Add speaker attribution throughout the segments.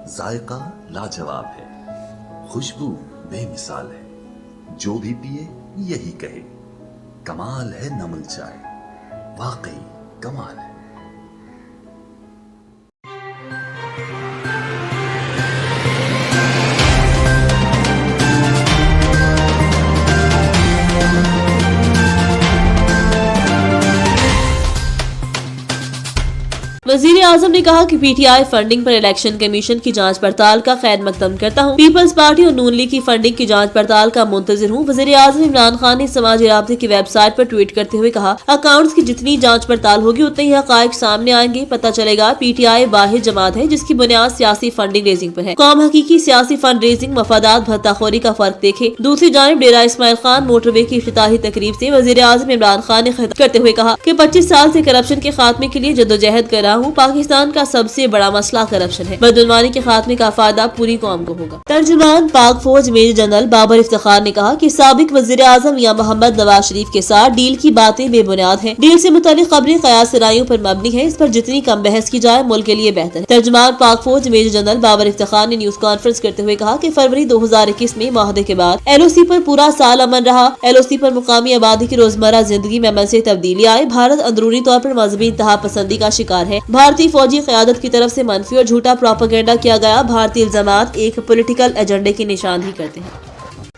Speaker 1: ذائقہ لاجواب ہے، خوشبو بے مثال ہے، جو بھی پیے یہی کہے کمال ہے نمل چائے، واقعی کمال ہے۔
Speaker 2: وزیر اعظم نے کہا کہ P T I funding per election commission کی جانچ پڑتال کا خیر مقدم کرتا ہوں، پیپلز پارٹی اور نون لیگ کی فنڈنگ کی جانچ پڑتال کا منتظر ہوں۔ وزیر اعظم عمران خان نے سماجی رابطے کی ویب سائٹ پر ٹویٹ کرتے ہوئے کہا، اکاؤنٹس کی جتنی جانچ پڑتال ہوگی اتنے ہی حقائق سامنے آئیں گے، پتہ چلے گا پی ٹی آئی واحد جماعت ہے جس کی بنیاد سیاسی فنڈنگ ریزنگ پر ہے۔ قوم حقیقی سیاسی فنڈ ریزنگ مفادات بھتہ خوری کا فرق دیکھے۔ دوسری جانب ڈیرہ اسماعیل خان موٹر وے کی افتتاحی تقریب سے وزیر اعظم عمران خان نے خطاب کرتے ہوئے کہا کہ 25 سال سے کرپشن کے خاتمے کے لیے جدوجہد کر رہا ہوں۔ پاکستان کا سب سے بڑا مسئلہ کرپشن ہے، بدعنوانی کے خاتمے کا فائدہ پوری قوم کو ہوگا۔ ترجمان پاک فوج میجر جنرل بابر افتخار نے کہا کہ سابق وزیر اعظم میاں محمد نواز شریف کے ساتھ ڈیل کی باتیں بے بنیاد ہیں، ڈیل سے متعلق خبریں قیاس سرائیوں پر مبنی ہیں، اس پر جتنی کم بحث کی جائے ملک کے لیے بہتر ہے۔ ترجمان پاک فوج میجر جنرل بابر افتخار نے نیوز کانفرنس کرتے ہوئے کہا کہ فروری 2021 میں معاہدے کے بعد ایل او سی پر پورا سال امن رہا، ایل او سی پر مقامی آبادی کی روزمرہ زندگی میں امن سے تبدیلی آئی، بھارت اندرونی طور پر مذہبی انتہا پسندی کا شکار ہے، بھارتی فوجی قیادت کی طرف سے منفی اور جھوٹا پروپیگنڈا کیا گیا، بھارتی الزامات ایک پولیٹیکل ایجنڈے کی نشاندہی کرتے ہیں۔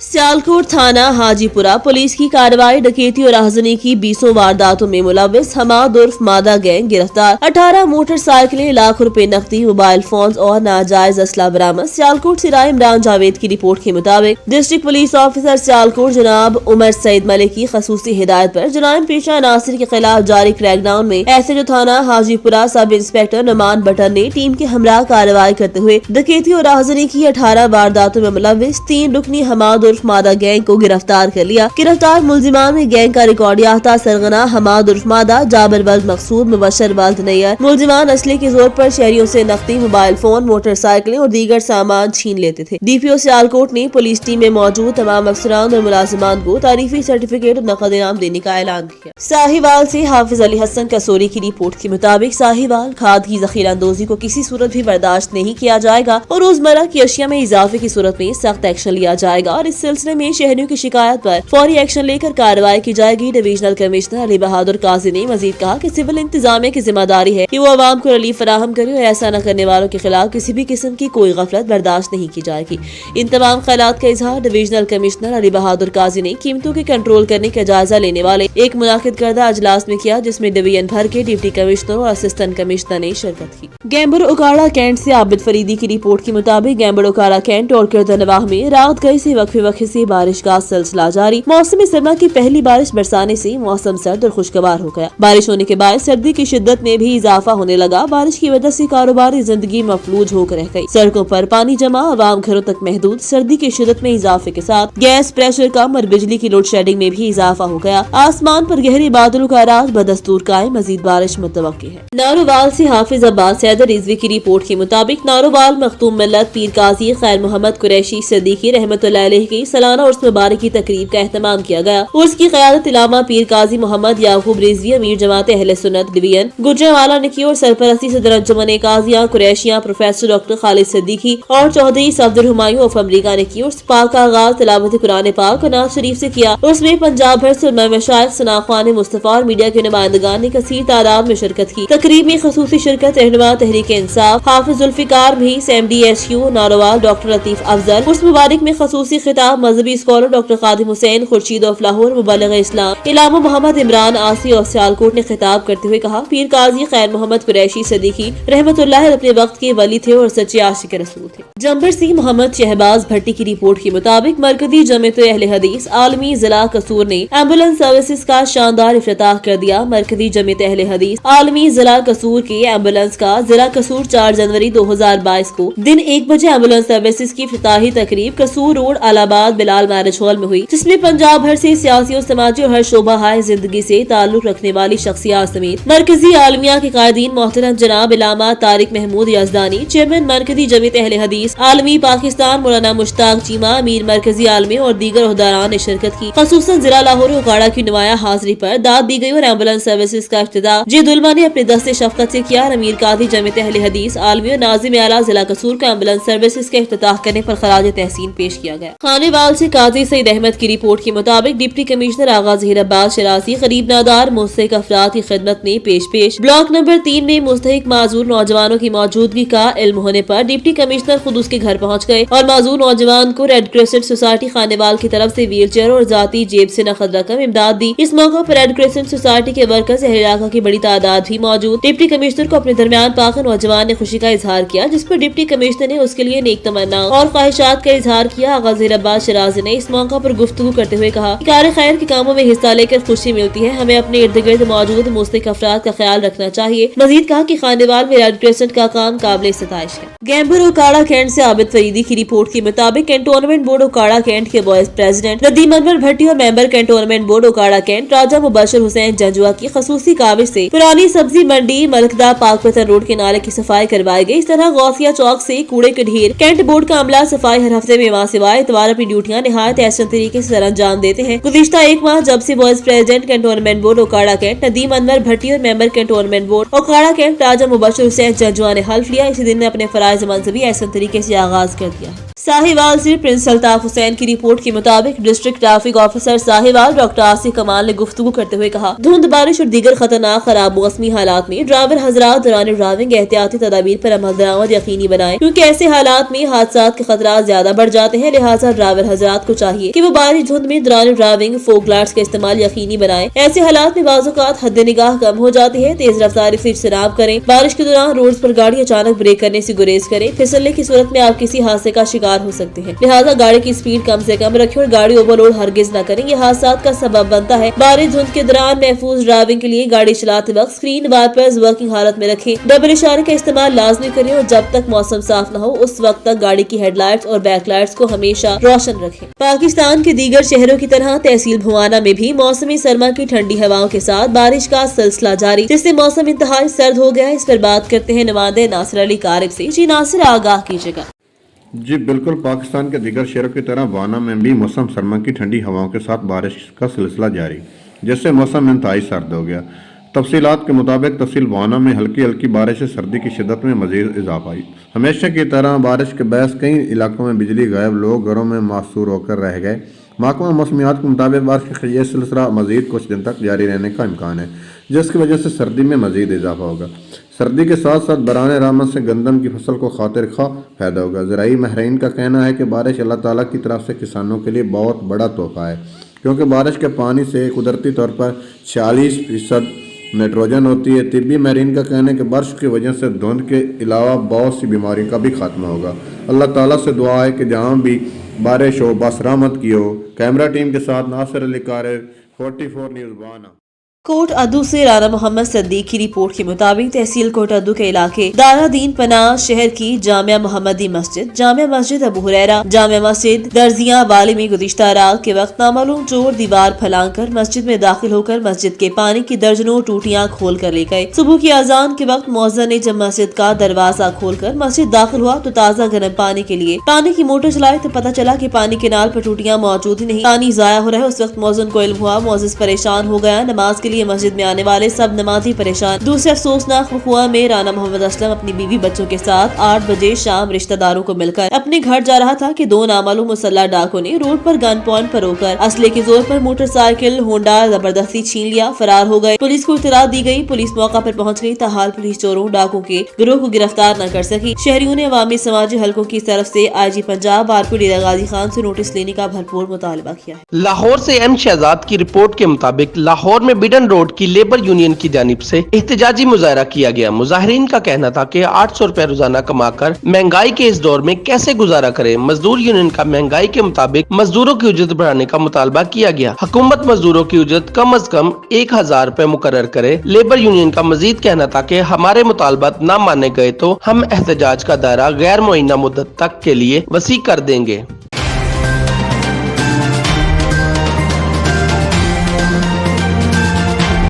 Speaker 2: سیالکوٹ تھانہ حاجی پورہ پولیس کی کارروائی، ڈکیتی اور راہزنی کی 20 وارداتوں میں ملوث حماد عرف مادہ گینگ گرفتار، 18 موٹر سائیکلیں، لاکھ روپے نقدی، موبائل فونز اور ناجائز اسلحہ برآمد۔ سیالکوٹ سے رائے عمران جاوید کی رپورٹ کے مطابق ڈسٹرکٹ پولیس آفیسر سیالکوٹ جناب عمر سعید ملک کی خصوصی ہدایت پر جرائم پیشہ عناصر کے خلاف جاری کریک ڈاؤن میں ایس ایچ او تھانہ حاجی پورہ سب انسپکٹر نعمان بٹر نے ٹیم کے ہمراہ کارروائی کرتے ہوئے ڈکیتی اور راہزنی کی 18 وارداتوں میں ملوث 3 رکنی حماد عرف مادہ گینگ کو گرفتار کر لیا۔ گرفتار ملزمان میں گینگ کا ریکارڈ یافتہ سرغنہ حماد عرف مادہ، جابر ولد مقصود، مبشر ولد نیئر۔ ملزمان اسلحے کے زور پر شہریوں سے نقدی، موبائل فون، موٹر سائیکلیں اور دیگر سامان چھین لیتے تھے۔ ڈی پی او سیالکوٹ نے پولیس ٹیم میں موجود تمام افسران اور ملازمان کو تعریفی سرٹیفکیٹ اور نقد انعام دینے کا اعلان کیا۔ ساہیوال سے حافظ علی حسن کسوری کی رپورٹ کے مطابق ساہیوال کھاد کی ذخیرہ اندوزی کو کسی صورت بھی برداشت نہیں کیا جائے گا اور روزمرہ کی اشیاء میں اضافے کی صورت میں سخت ایکشن لیا جائے گا اور اس سلسلے میں شہریوں کی شکایت پر فوری ایکشن لے کر کارروائی کی جائے گی۔ ڈویژنل کمشنر علی بہادر قاضی نے مزید کہا کہ سول انتظامیہ کی ذمہ داری ہے کہ وہ عوام کو ریلیف فراہم کرے اور ایسا نہ کرنے والوں کے خلاف کسی بھی قسم کی کوئی غفلت برداشت نہیں کی جائے گی۔ ان تمام خیالات کا اظہار ڈویژنل کمشنر علی بہادر قاضی نے قیمتوں کے کنٹرول کرنے کا جائزہ لینے والے ایک منعقد کردہ اجلاس میں کیا، جس میں ڈویژن بھر کے ڈپٹی کمشنر اور اسسٹنٹ کمشنر نے شرکت کی۔ گیمبر اکاڑا کینٹ سے عابد فریدی کی رپورٹ کے مطابق گیمبر اکاڑا کینٹ اور کردنواہ میں رات گئے سے وقفے سے بارش کا سلسلہ جاری۔ موسم سرما کی پہلی بارش برسانے سے موسم سرد اور خوشگوار ہو گیا۔ بارش ہونے کے باعث سردی کی شدت میں بھی اضافہ ہونے لگا۔ بارش کی وجہ سے کاروباری زندگی مفلوج ہو کر رہ گئی، سڑکوں پر پانی جمع، عوام گھروں تک محدود۔ سردی کی شدت میں اضافے کے ساتھ گیس پریشر کم اور بجلی کی لوڈ شیڈنگ میں بھی اضافہ ہو گیا۔ آسمان پر گہرے بادلوں کا راز بدستور قائم، مزید بارش متوقع ہے۔ نارووال سے حافظ عباس حیدر رضوی کی رپورٹ کے مطابق نارووال مختوم ملت پیر قاضی خیر محمد قریشی صدیقی رحمۃ اللہ علیہ کی سالانہ عرس مبارک کی تقریب کا اہتمام کیا گیا۔ عرس کی قیادت علامہ پیر قاضی محمد یعقوب رضوی، امیر جماعت اہل سنت ڈویژن گجرانوالہ نے کی اور سرپرستی صدر انجمن قاضیاں قریشیاں پروفیسر ڈاکٹر خالد صدیقی اور چودھری صفدر ہمایوں آف امریکہ نے کی۔ عرس پاک کا آغاز تلاوت قرآن پاک اور نعت شریف سے کیا۔ عرس میں پنجاب بھر سے علماء مشائخ، ثناءخوان مصطفیٰ اور میڈیا کے نمائندگان نے کثیر تعداد میں شرکت کی۔ تقریب میں خصوصی شرکت رہنما Tehreek Insaf Hafiz Zulfiqar Bhais, M D S U Narowal doctor Latif Afzal. عرس مبارک میں خصوصی خطاب مذہبی scholar doctor Khadim Hussain Khurshid of Lahore, مبلغ اسلام علامہ محمد عمران آسی اور سیالکوٹ نے خطاب کرتے ہوئے کہا، پیر قاضی خیر محمد قریشی صدیقی رحمت اللہ اپنے وقت کے ولی تھے اور سچے عاشق رسول تھے۔ جمبر سی محمد شہباز بھٹی کی رپورٹ کے مطابق مرکزی جمعیت اہل حدیث عالمی ضلع قصور نے ایمبولینس سروسز کا شاندار افتتاح کر دیا۔ مرکزی جمعیت اہل حدیث عالمی ضلع قصور کے ایمبولینس کا ضلع قصور 4 جنوری 2022 کو دن 1 بجے ایمبولینس سروسز کی افتتاحی تقریب قصور روڈ آل आबाद बिलाल मैरिज हॉल में हुई, जिसमें पंजाब भर से सियासी और समाजी और हर शोबा हाय जिंदगी से ताल्लुक रखने वाली शख्सियात समेत मरकजी आलमिया के कायदीन मोहतरम जनाब इलामा तारिक महमूद यजदानी, चेयरमैन मरकजी जमीयत अहले हदीस आलमी पाकिस्तान मौलाना मुश्ताक चीमा, अमीर मरकजी आलमी और दीगर ओहदेदारान ने शिरकत की। खसूसन जिला लाहौर उकाड़ा की नुमाया हाजिरी पर दाद दी गई और एम्बुलेंस सर्विसेज का इफ्तिताह जेदुलमा ने अपने दस्ते शफकत से किया। अमीर कादी जमीयत अहले हदीस आलमी और नाजिम आला जिला कसूर का एम्बुलेंस सर्विसेज के इफ्तिताह करने पर खराज तहसीन पेश किया गया। खानेवाल से काजी सईद अहमद की रिपोर्ट के मुताबिक डिप्टी कमिश्नर आगा ज़हीर अब्बास शराजी करीब नादार मुस्तहिक अफराद की खिदमत में पेश ब्लॉक नंबर 3 में मुस्तहिक माजूर नौजवानों की मौजूदगी का इल्म होने पर डिप्टी कमिश्नर खुद उसके घर पहुंच गए और माजूर नौजवान को रेड क्रिसेंट सोसाइटी खानेवाल की तरफ से व्हील चेयर और जाती जेब से नकद रकम इमदाद दी। इस मौके पर रेड क्रिसेंट सोसाइटी के वर्कर्स अहले इलाका की बड़ी तादाद भी मौजूद। डिप्टी कमिश्नर को अपने दरमियान पाकर नौजवान ने खुशी का इजहार किया, जिस पर डिप्टी कमिश्नर ने उसके लिए नेक तमन्ना और ख्वाहिशात का इजहार किया। आगा ज़हीर अब्बास शराजी ने इस मौका पर गुफ्तगू करते हुए कहा कि कार खैर के कामों में हिस्सा लेकर खुशी मिलती है, हमें अपने इर्द गिर्द मौजूद मुस्तहिक अफराद का ख्याल रखना चाहिए। मजीद कहा कि खानेवाल में रेड क्रिसेंट का काम काबिल सिताइश है। गैम्बर उकाड़ा कैंट से आबिद फरीदी की रिपोर्ट के मुताबिक कैंटोनमेंट बोर्ड उकाड़ा कैंट के वाइस प्रेसिडेंट नदीम अनवर भट्टी और member cantonment board Okara cantt Raja Mubashar Hussain Janjua की खसूसी काविश से पुरानी सब्जी मंडी मलकदा पाकपतन रोड के नाले की सफाई करवाई गई। इस तरह गौसिया चौक से कूड़े के ढेर कैंट बोर्ड का अमला सफाई हर हफ्ते में वहाँ सिवाय इतवार अपनी ड्यूटियां निहायत एहसन तरीके से अंजाम देते हैं। गुज़िश्ता एक माह जब से vice president cantonment board Okara cantt Nadeem Anwar Bhatti और member cantonment board Okara cantt Raja Mubashar Hussain Janjua ने हल्फ लिया, इसी दिन ने अपने फराइज मनसबी एहसन तरीके से आगाज कर दिया। साहिवाल से प्रिंस अल्ताफ हुसैन की रिपोर्ट के मुताबिक district traffic officer Sahiwal doctor Asif कमाल ने गुफ्तगू करते हुए कहा, धुंध बारिश और दीगर खतरनाक खराब मौसमी हालात में ड्राइवर हजरात दौरान ड्राइविंग एहतियाती तदाबीर पर अमल दरामद यकीनी बनाएं, क्योंकि ऐसे हालात में हादसात के खतरात ज्यादा बढ़ जाते हैं। लिहाजा ड्राइवर हजरात को चाहिए कि वो बारिश धुंध में दौरान ड्राइविंग फोक लाइट्स का इस्तेमाल यकीनी बनाएं। ऐसे हालात में बाज़-औक़ात हद निगाह कम हो जाती है। तेज रफ्तारी से इज्तनाब करें। बारिश के दौरान रोड पर गाड़ी अचानक ब्रेक करने से गुरेज करें। फिसलने की सूरत में आप किसी हादसे का शिकार हो सकते हैं, लिहाजा गाड़ी की स्पीड कम से कम रखें और गाड़ी ओवरलोड हरगिज न करें, ये हादसा का सबब बनता है। बारिश धुंध के दौरान महफूज ड्राइविंग के लिए गाड़ी चलाते वक्त स्क्रीन वाइपर्स वर्किंग हालत में रखें। डबल इशारे का इस्तेमाल लाजमी करें और जब तक मौसम साफ न हो उस वक्त तक गाड़ी की हेडलाइट्स और बैकलाइट्स को हमेशा रोशन रखें। पाकिस्तान के दीगर शहरों की तरह तहसील भुवाना में भी मौसमी सरमा की ठंडी हवाओं के साथ बारिश का सिलसिला जारी, जिससे मौसम इंतहाई सर्द हो गया है। इस पर बात करते हैं नुमाइंदे नासिर अली कारब से। जी नासिर, आगाह कीजिएगा।
Speaker 3: जी बिल्कुल, पाकिस्तान के दीगर शहरों की तरह वाना में भी मौसम सरमा की ठंडी हवाओं के साथ बारिश का सिलसिला जारी, जिससे मौसम इंतहाई सर्द हो गया। तफसीलात के मुताबिक तहसील वाना में हल्की हल्की बारिश से सर्दी की शिद्दत में मजीद इजाफा आई। हमेशा की तरह बारिश के बहस कई इलाकों में बिजली गायब, लोग घरों में मासूर होकर रह गए। महकमा मौसमियात के मुताबिक बारिश का यह सिलसिला मजीद कुछ दिन तक जारी रहने का इम्कान है, जिसकी वजह से सर्दी में मजीद इजाफा होगा। सर्दी के साथ साथ बरान रहमत से गंदम की फसल को खातिर खा फायदा होगा। ज़राई महरीन का कहना है कि बारिश अल्लाह ताला की तरफ से किसानों के लिए बहुत बड़ा तोहफा है, क्योंकि बारिश के पानी से कुदरती तौर पर 40% नाइट्रोजन होती है। तिब्बी महरीन का कहना है कि बारिश की वजह से धुंध के अलावा बहुत सी बीमारियों का भी खात्मा होगा। अल्लाह ताला से दुआ है कि जहाँ भी बारिश हो बसरामत की हो। कैमरा टीम के साथ नासिर अली कारब, 44 न्यूज़ वाना।
Speaker 2: कोट अद्दू से राना मोहम्मद सद्दीक की रिपोर्ट के मुताबिक तहसील कोट अद्दू के इलाके दारादीन पनाह शहर की जामिया मोहम्मदी मस्जिद, जामिया मस्जिद अबू हुरैरा, जामिया मस्जिद दर्जियां वाली में गुज़िश्ता रात के वक्त नामालूम चोर दीवार फैलाकर मस्जिद में दाखिल होकर मस्जिद के पानी की दर्जनों टूटियां खोल कर ले गए। सुबह की अजान के वक्त मौज़िन ने जब मस्जिद का दरवाजा खोलकर मस्जिद दाखिल हुआ तो ताज़ा गर्म पानी के लिए पानी की मोटर चलाई तो पता चला कि पानी के नाल पर टूटियां मौजूद ही नहीं, पानी जाया हो रहा है। उस वक्त मौज़िन को इल्म हुआ, मौज़िन परेशान हो गया। नमाज के लिए मस्जिद में आने वाले सब नमाजी परेशान। दूसरे अफसोसनाक वक़ुआ में राना मोहम्मद असलम अपनी बीवी बच्चों के साथ 8 बजे शाम रिश्तेदारों को मिलकर अपने घर जा रहा था कि 2 नामालूम मुसल्लह डाकुओं ने रोड पर गन पॉइंट पर रोकर असले के जोर पर मोटरसाइकिल होंडा जबरदस्ती छीन लिया, फरार हो गए। पुलिस को इत्तला दी गई, पुलिस मौका पर पहुंच गई। ताहाल पुलिस चोरों डाकुओं के गिरोह को गिरफ्तार न कर सकी। शहरियों ने अवामी समाजी हलकों की तरफ से IG पंजाब आरपी डेरा गाजी खान से नोटिस लेने का भरपूर मुतालबा किया है।
Speaker 4: लाहौर से एम शहजाद की रिपोर्ट के मुताबिक लाहौर में बिडन रोड की लेबर यूनियन की जानिब से एहतजाजी मुजाहरा किया गया। मुजाहिरीन का कहना था कि 800 रुपए रोजाना कमाकर महंगाई के इस दौर में कैसे गुजारा करें। मजदूर यूनियन का महंगाई के मुताबिक मजदूरों की उजरत बढ़ाने का मुतालबा किया गया। हुकूमत मजदूरों की उजरत कम अज कम 1000 रुपए मुकर्रर करे। लेबर यूनियन का मजीद कहना था कि हमारे मुतालबात न माने गए तो हम एहतजाज का दायरा गैर मुअय्यना मुद्दत तक के लिए वसी कर देंगे।